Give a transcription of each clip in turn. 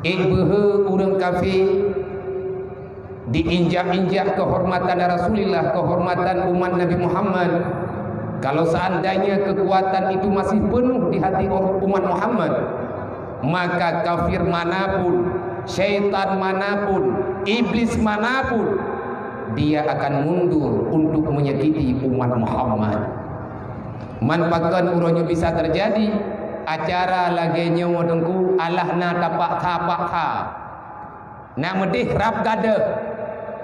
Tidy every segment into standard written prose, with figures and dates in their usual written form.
Behe urang kafir diinjak-injak kehormatan Rasulullah, kehormatan umat Nabi Muhammad. Kalau seandainya kekuatan itu masih penuh di hati umat Muhammad, maka kafir manapun, syaitan manapun, iblis manapun, dia akan mundur untuk menyakiti umat Muhammad. Manfaatkan uronyo bisa terjadi acara lagenya wadengku Allah na tapak ha na medih rap gada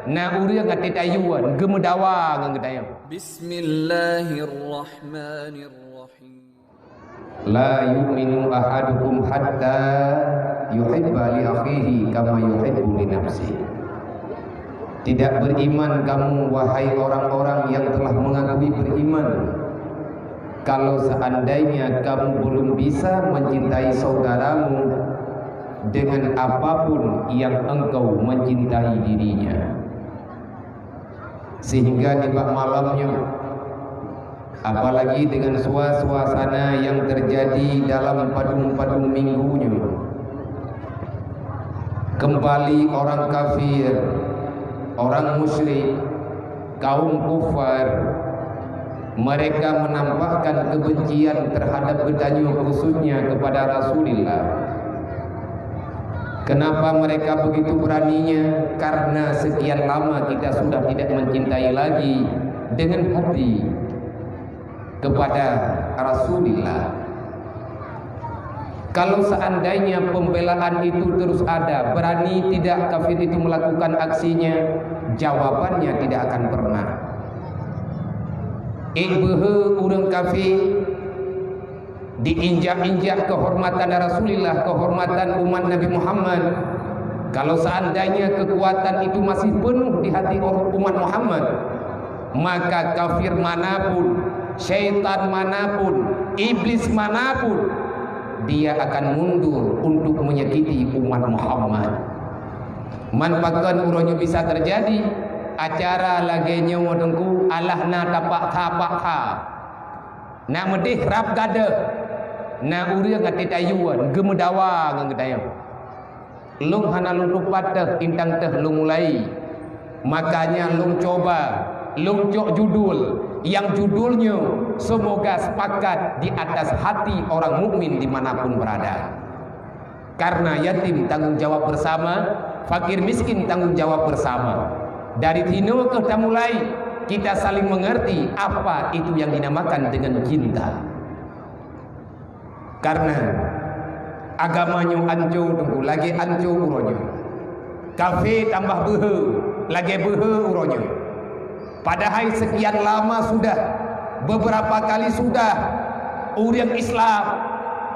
na uria ngatit ayuan gemedawa ngedayang. Bismillahirrahmanirrahim. La yu'minu ahadukum hatta yuhibba li akhihi kama yuhibbu li nafsihi. Tidak beriman kamu wahai orang-orang yang telah mengakui beriman, kalau seandainya kamu belum bisa mencintai saudaramu dengan apapun yang engkau mencintai dirinya. Sehingga di malamnya, apalagi dengan suasana yang terjadi dalam padung-padung minggunya, kembali orang kafir, orang musyrik, kaum kufar, mereka menampakkan kebencian terhadap gedanyo khususnya kepada Rasulullah. Kenapa mereka begitu beraninya? Karena sekian lama kita sudah tidak mencintai lagi dengan hati kepada Rasulullah. Kalau seandainya pembelaan itu terus ada, berani tidak kafir itu melakukan aksinya? Jawabannya tidak akan pernah. Behe urang kafir diinjak-injak kehormatan Rasulullah, kehormatan umat Nabi Muhammad. Kalau seandainya kekuatan itu masih penuh di hati umat Muhammad, maka kafir manapun, syaitan manapun, iblis manapun, dia akan mundur untuk menyakiti umat Muhammad. Manfaatkan uronyo bisa terjadi acara lagenya wadengku Allah na tapak ha na medih rap gada na uria ngatit ayuan gemedawa ngedayang. Lung hana lung patah intang teh lung mulai, makanya lung coba lung cok judul yang judulnya semoga sepakat di atas hati orang mukmin dimanapun berada. Karena yatim tanggung jawab bersama, fakir miskin tanggung jawab bersama. Dari tino ke mulai kita saling mengerti apa itu yang dinamakan dengan cinta. Karena agamanya anjo tunggu lagi anjo uronyo, kafe tambah behe lagi behe uronyo. Padahal sekian lama sudah, beberapa kali sudah orang Islam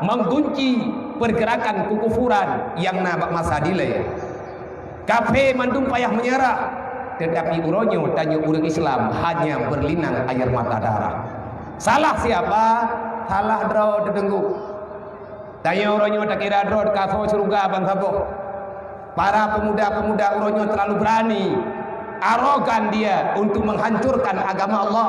menggunci pergerakan kekufuran yang nabak masa delay. Kafe mandung payah menyerah, tetapi uronyo tanya orang Islam hanya berlinang air mata darah. Salah siapa? Salah draw dedenggu. Tanya uronyo tak kira draw kafo surga bang sabo. Para pemuda-pemuda uronyo terlalu berani, arogan dia untuk menghancurkan agama Allah,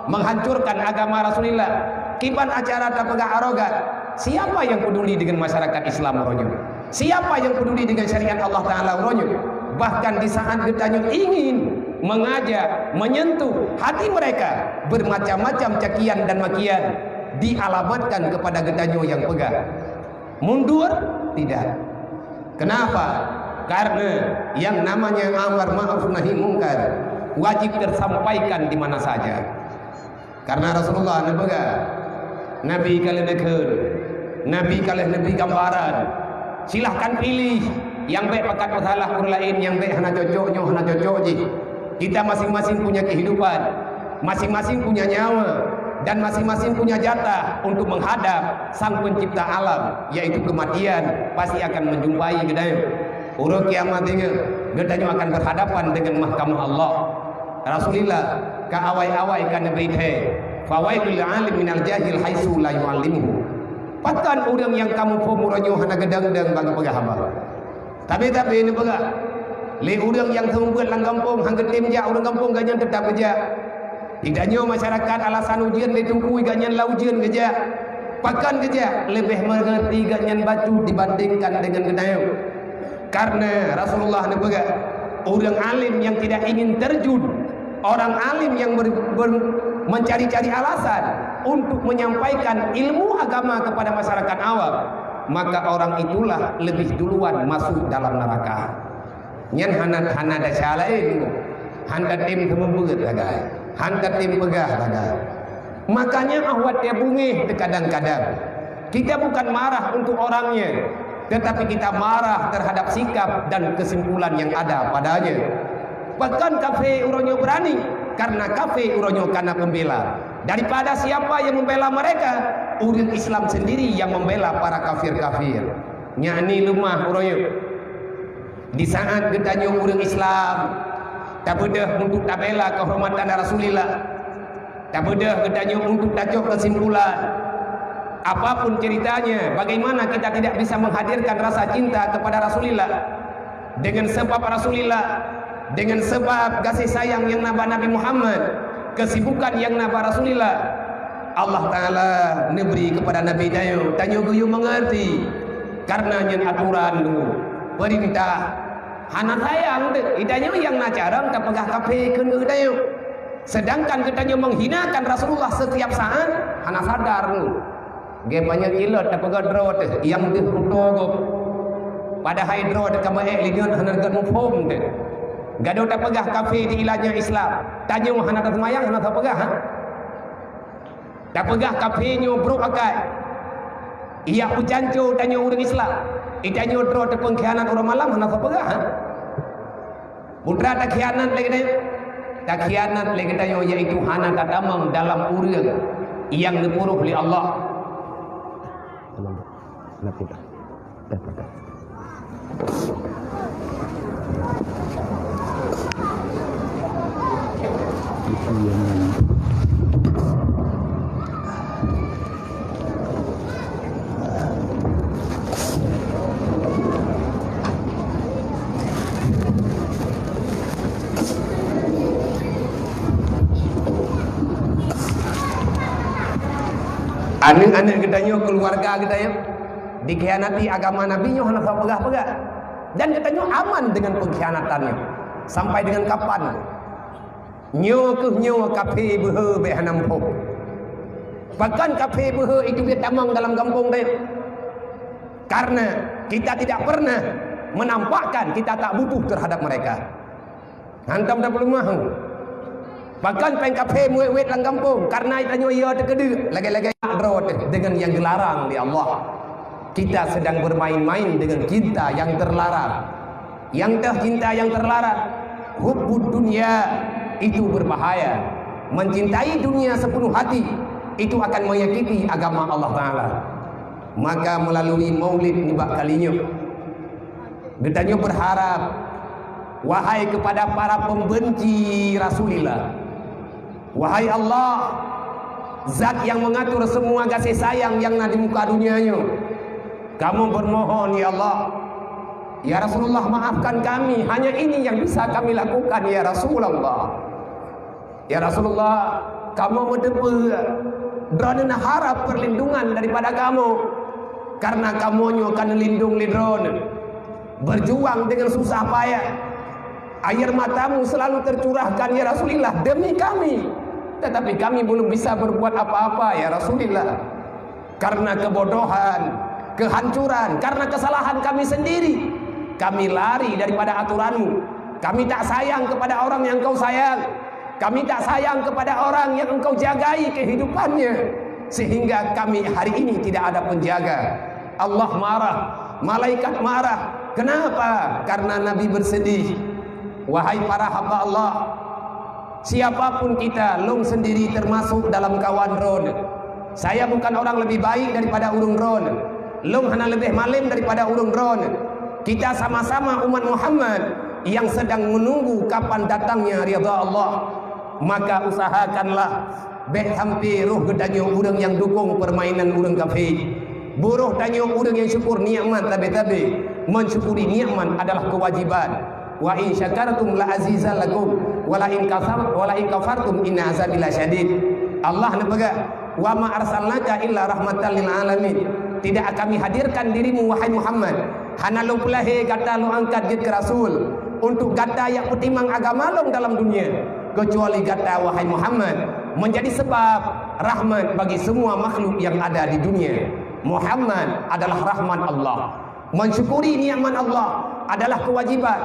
menghancurkan agama Rasulullah. Kipan acara tak pegang arogan. Siapa yang peduli dengan masyarakat Islam uronyo? Siapa yang peduli dengan syariat Allah Ta'ala uronyo? Bahkan di saat getanya ingin mengajak, menyentuh hati mereka, bermacam-macam cakian dan makian dialamatkan kepada getanya yang pegang. Mundur? Tidak. Kenapa? Karena yang namanya amar ma'ruf nahi mungkar wajib tersampaikan di mana saja. Karena Rasulullah Nabi kalian neker, Nabi kalian Nabi gambaran. Silahkan pilih yang baik pakat masalah kur lain, yang baik hana cocoknya hana cocok je. Kita masing-masing punya kehidupan, masing-masing punya nyawa, dan masing-masing punya jatah untuk menghadap sang pencipta alam, yaitu kematian. Pasti akan menjumpai gedanya urut kiamat ini, gedanya akan berhadapan dengan mahkamah Allah. Rasulullah ka awai-awai kan berite fawailul alim minal jahil haitsu la yu'allimuhu. Patan orang yang kamu pemuranyo hana gedang-gedang bagi pegahaba. Tapi ini pegah. Le orang yang tenggelam lang kampung hang getim ja orang kampung ganyan tetap kerja. Tidaknya masyarakat alasan ujian le tungkui ganyan la ujian kerja. Pakan kerja lebih mengerti ganyan batu dibandingkan dengan gedayo. Karena Rasulullah nebega orang alim yang tidak ingin terjun, orang alim yang mencari-cari alasan untuk menyampaikan ilmu agama kepada masyarakat awam, maka orang itulah lebih duluan masuk dalam neraka. Nyan hana dasya lain, handa tim temubuget laga, handa tim pegah laga. Makanya awat dia bungih kadang-kadang. Kita bukan marah untuk orangnya, tetapi kita marah terhadap sikap dan kesimpulan yang ada padanya. Bahkan kafe uronyo berani, karena kafe uronyo karena pembela. Daripada siapa yang membela mereka, urin Islam sendiri yang membela para kafir-kafir. Nyani lemah uronyo. Di saat gedanyo urin Islam, tak bedah untuk tak bela kehormatan Rasulullah, tak bedah gedanyo untuk tajuk kesimpulan. Apapun ceritanya, bagaimana kita tidak bisa menghadirkan rasa cinta kepada Rasulullah dengan sebab Rasulullah, dengan sebab kasih sayang yang naba Nabi Muhammad, kesibukan yang naba Rasulullah. Allah Ta'ala neberi kepada Nabi Dayo, tanyo guyu mengerti, karena yang aturan dulu, perintah, hana sayang, idanyo yang nacarang tak pegah kafe kena Dayo. Sedangkan kita menghinakan Rasulullah setiap saat, hana sadar dulu. Ge banyak ilot tak pegah drot yang dihutogop pada hydro dekat maek lidion hana dekat mufhum de gado tak pegah kafe di ilahnya Islam tanyo hana tak semayang hana tak pegah tak pegah kafe nyo bro akai iya pucanco tanyo urang Islam itanyo drot te pengkhianat orang malam hana tak pegah putra tak khianat lagi de tak khianat lagi tanyo yaitu hana tak damang dalam urang yang dipuruh oleh Allah. Anak-anak katanya, keluarga katanya dikhianati agama Nabi nya hana pegah-pegah, dan katanya aman dengan pengkhianatannya sampai dengan kapan nyo kafe behe be hanampok, bahkan kafe behe itu dia tamang dalam kampung dia, karena kita tidak pernah menampakkan kita tak butuh terhadap mereka. Hantam tak perlu mahu. Bahkan peng kafe muet dalam kampung karena itanyo ia terkede lagi-lagi drot dengan yang dilarang di Allah. Kita sedang bermain-main dengan cinta yang terlarang. Yang cinta yang terlarang, hubbud dunia itu berbahaya. Mencintai dunia sepenuh hati itu akan menyakiti agama Allah Ta'ala. Maka melalui maulid nibak kalinya getanyo berharap, wahai kepada para pembenci Rasulullah, wahai Allah, zat yang mengatur semua kasih sayang yang ada di muka dunianya, kamu bermohon ya Allah, ya Rasulullah maafkan kami, hanya ini yang bisa kami lakukan ya Rasulullah. Ya Rasulullah, kamu mendepu drone harap perlindungan daripada kamu, karena kamu akan lindung drone, berjuang dengan susah payah, air matamu selalu tercurahkan ya Rasulullah demi kami, tetapi kami belum bisa berbuat apa-apa ya Rasulullah, karena kebodohan, kehancuran, karena kesalahan kami sendiri, kami lari daripada aturanmu, kami tak sayang kepada orang yang kau sayang, kami tak sayang kepada orang yang engkau jagai kehidupannya, sehingga kami hari ini tidak ada penjaga. Allah marah, malaikat marah. Kenapa? Karena Nabi bersedih. Wahai para hamba Allah, siapapun kita, long sendiri termasuk dalam kawan ron. Saya bukan orang lebih baik daripada urung ron, long hana lebih malim daripada urung ron. Kita sama-sama umat Muhammad yang sedang menunggu kapan datangnya ridha Allah. Maka usahakanlah beh sampai roh gedanyo urang yang dukung permainan urang kafir, buruh danyo urang yang syukur nikmat tabe-tabe. Mensyukuri nikmat adalah kewajiban. Wa in syakartum la azizan lakum wa la in kafartum inna azabi lasyadid. Allah nebaga, wa ma arsalnaka illa rahmatan lil alamin. Tidak kami hadirkan dirimu wahai Muhammad hana long pelahe gata long angkat jid ke Rasul untuk gata yang pertimang agama long dalam dunia, kecuali gata wahai Muhammad menjadi sebab rahmat bagi semua makhluk yang ada di dunia. Muhammad adalah rahmat Allah. Mensyukuri nikmat Allah adalah kewajiban.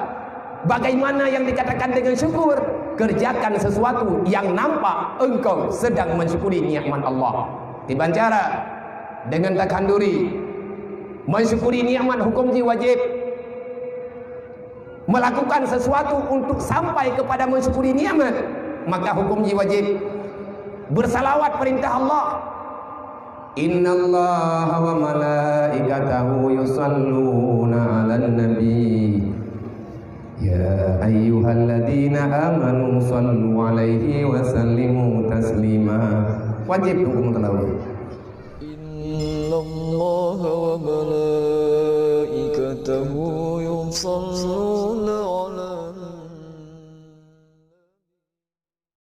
Bagaimana yang dikatakan dengan syukur? Kerjakan sesuatu yang nampak engkau sedang mensyukuri nikmat Allah. Tiban cara dengan takanduri mensyukuri nikmat hukum wajib. Melakukan sesuatu untuk sampai kepada mensyukuri nikmat, maka hukum wajib. Bersalawat perintah Allah. Innallaha wa malaikatahu yusalluna 'alan nabi. Ya ayyuhalladzina amanu sallu 'alaihi wa sallimu taslima. Wajib hukum talawun. Innallaha wa malaikatahu yusalluna